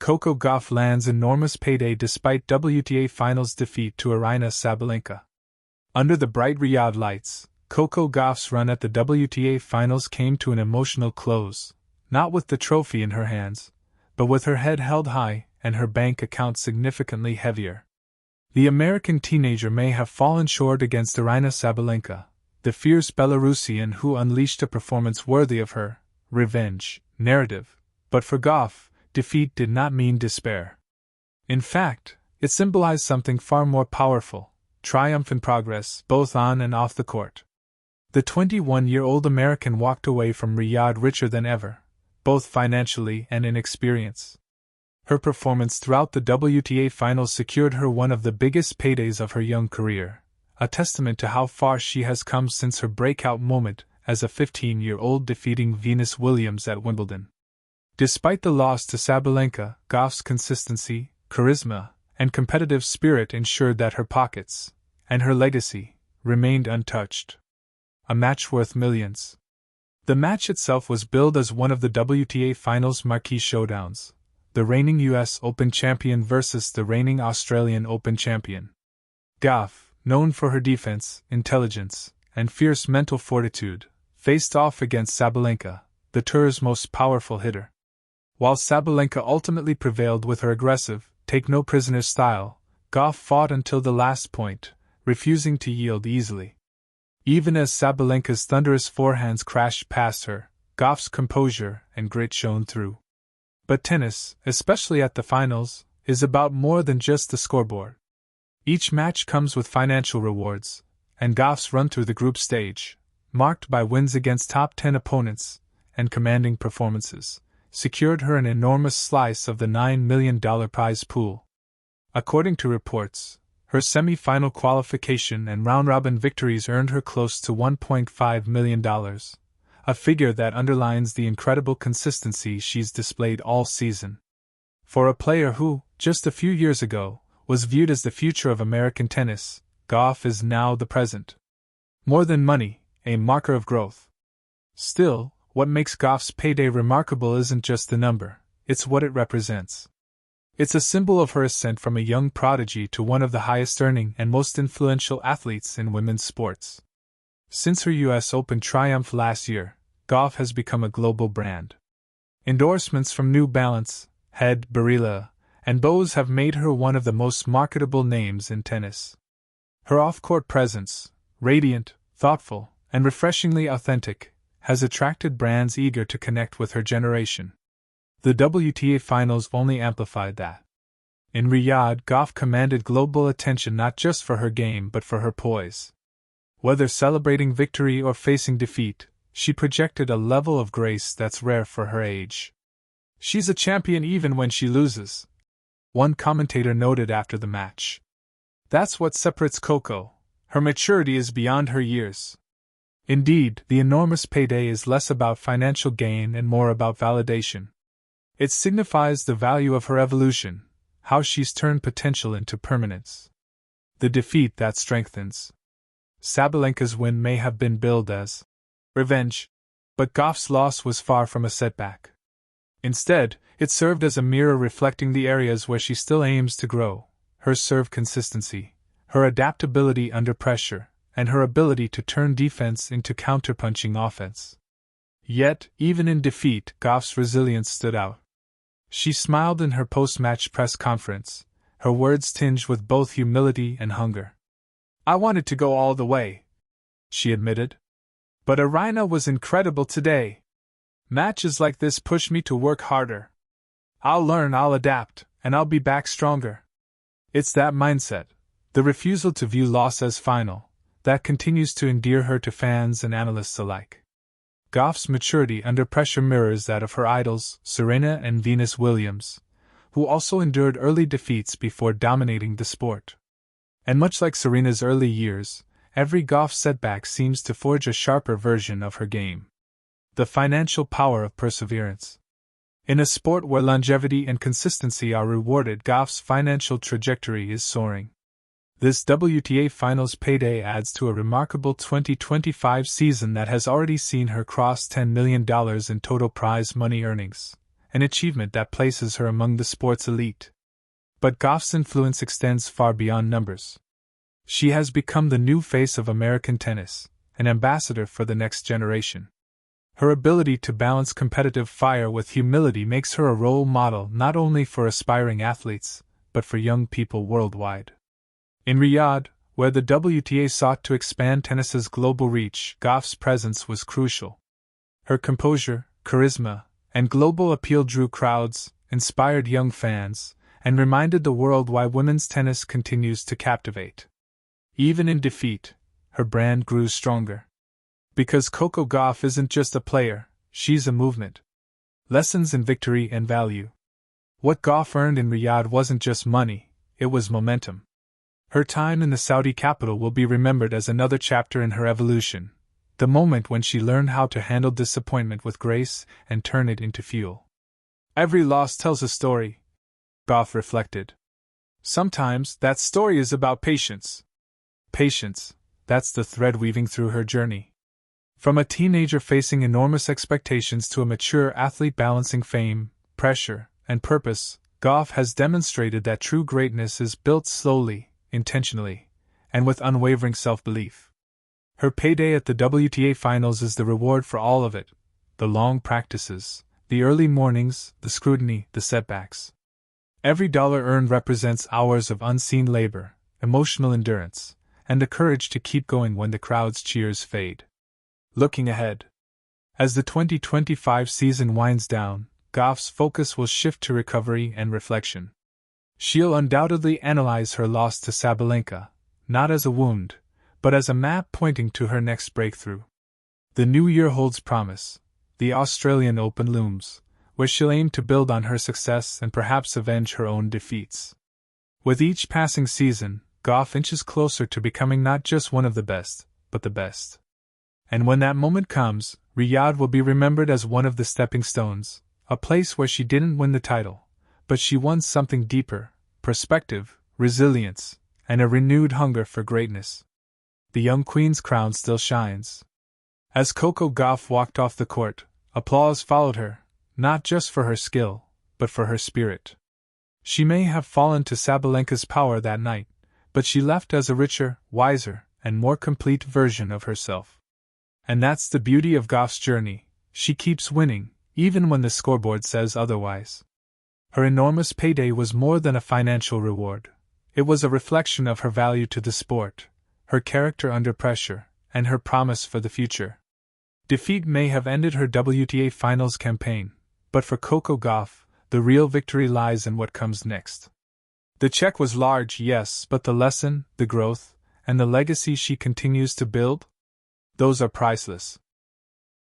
Coco Gauff lands enormous payday despite WTA Finals defeat to Aryna Sabalenka. Under the bright Riyadh lights, Coco Gauff's run at the WTA Finals came to an emotional close, not with the trophy in her hands, but with her head held high and her bank account significantly heavier. The American teenager may have fallen short against Aryna Sabalenka, the fierce Belarusian who unleashed a performance worthy of her revenge narrative, but for Gauff, defeat did not mean despair. In fact, it symbolized something far more powerful: triumph and progress, both on and off the court. The 21-year-old American walked away from Riyadh richer than ever, both financially and in experience. Her performance throughout the WTA Finals secured her one of the biggest paydays of her young career, a testament to how far she has come since her breakout moment as a 15-year-old defeating Venus Williams at Wimbledon. Despite the loss to Sabalenka, Gauff's consistency, charisma, and competitive spirit ensured that her pockets, and her legacy, remained untouched. A match worth millions. The match itself was billed as one of the WTA Finals marquee showdowns, the reigning US Open champion versus the reigning Australian Open champion. Gauff, known for her defense, intelligence, and fierce mental fortitude, faced off against Sabalenka, the tour's most powerful hitter. While Sabalenka ultimately prevailed with her aggressive, take-no-prisoners style, Gauff fought until the last point, refusing to yield easily. Even as Sabalenka's thunderous forehands crashed past her, Gauff's composure and grit shone through. But tennis, especially at the finals, is about more than just the scoreboard. Each match comes with financial rewards, and Gauff's run through the group stage, marked by wins against top 10 opponents and commanding performances, secured her an enormous slice of the $9 million prize pool. According to reports, her semi-final qualification and round-robin victories earned her close to $1.5 million, a figure that underlines the incredible consistency she's displayed all season. For a player who, just a few years ago, was viewed as the future of American tennis, Gauff is now the present. More than money, a marker of growth. Still, what makes Gauff's payday remarkable isn't just the number, it's what it represents. It's a symbol of her ascent from a young prodigy to one of the highest-earning and most influential athletes in women's sports. Since her US Open triumph last year, Gauff has become a global brand. Endorsements from New Balance, Head, Barilla, and Bose have made her one of the most marketable names in tennis. Her off-court presence, radiant, thoughtful, and refreshingly authentic, has attracted brands eager to connect with her generation. The WTA Finals only amplified that. In Riyadh, Gauff commanded global attention not just for her game but for her poise. Whether celebrating victory or facing defeat, she projected a level of grace that's rare for her age. "She's a champion even when she loses," one commentator noted after the match. "That's what separates Coco. Her maturity is beyond her years." Indeed, the enormous payday is less about financial gain and more about validation. It signifies the value of her evolution, how she's turned potential into permanence. The defeat that strengthens. Sabalenka's win may have been billed as revenge, but Gauff's loss was far from a setback. Instead, it served as a mirror reflecting the areas where she still aims to grow: her serve consistency, her adaptability under pressure, and her ability to turn defense into counterpunching offense. Yet, even in defeat, Gauff's resilience stood out. She smiled in her post-match press conference, her words tinged with both humility and hunger. "I wanted to go all the way," she admitted. "But Aryna was incredible today. Matches like this push me to work harder. I'll learn, I'll adapt, and I'll be back stronger." It's that mindset, the refusal to view loss as final, that continues to endear her to fans and analysts alike. Gauff's maturity under pressure mirrors that of her idols, Serena and Venus Williams, who also endured early defeats before dominating the sport. And much like Serena's early years, every Gauff setback seems to forge a sharper version of her game. The financial power of perseverance. In a sport where longevity and consistency are rewarded, Gauff's financial trajectory is soaring. This WTA Finals payday adds to a remarkable 2025 season that has already seen her cross $10 million in total prize money earnings, an achievement that places her among the sport's elite. But Gauff's influence extends far beyond numbers. She has become the new face of American tennis, an ambassador for the next generation. Her ability to balance competitive fire with humility makes her a role model not only for aspiring athletes, but for young people worldwide. In Riyadh, where the WTA sought to expand tennis's global reach, Gauff's presence was crucial. Her composure, charisma, and global appeal drew crowds, inspired young fans, and reminded the world why women's tennis continues to captivate. Even in defeat, her brand grew stronger. Because Coco Gauff isn't just a player, she's a movement. Lessons in victory and value. What Gauff earned in Riyadh wasn't just money, it was momentum. Her time in the Saudi capital will be remembered as another chapter in her evolution, the moment when she learned how to handle disappointment with grace and turn it into fuel. Every loss tells a story, Gauff reflected. Sometimes that story is about patience. Patience, that's the thread weaving through her journey. From a teenager facing enormous expectations to a mature athlete balancing fame, pressure, and purpose, Gauff has demonstrated that true greatness is built slowly, intentionally, and with unwavering self-belief. Her payday at the WTA Finals is the reward for all of it: the long practices, the early mornings, the scrutiny, the setbacks. Every dollar earned represents hours of unseen labor, emotional endurance, and the courage to keep going when the crowd's cheers fade. Looking ahead. As the 2025 season winds down, Gauff's focus will shift to recovery and reflection. She'll undoubtedly analyze her loss to Sabalenka, not as a wound, but as a map pointing to her next breakthrough. The new year holds promise. The Australian Open looms, where she'll aim to build on her success and perhaps avenge her own defeats. With each passing season, Gauff inches closer to becoming not just one of the best, but the best. And when that moment comes, Riyadh will be remembered as one of the stepping stones, a place where she didn't win the title, but she won something deeper: perspective, resilience, and a renewed hunger for greatness. The young queen's crown still shines. As Coco Gauff walked off the court, applause followed her, not just for her skill, but for her spirit. She may have fallen to Sabalenka's power that night, but she left as a richer, wiser, and more complete version of herself. And that's the beauty of Gauff's journey: she keeps winning, even when the scoreboard says otherwise. Her enormous payday was more than a financial reward. It was a reflection of her value to the sport, her character under pressure, and her promise for the future. Defeat may have ended her WTA Finals campaign, but for Coco Gauff, the real victory lies in what comes next. The check was large, yes, but the lesson, the growth, and the legacy she continues to build? Those are priceless.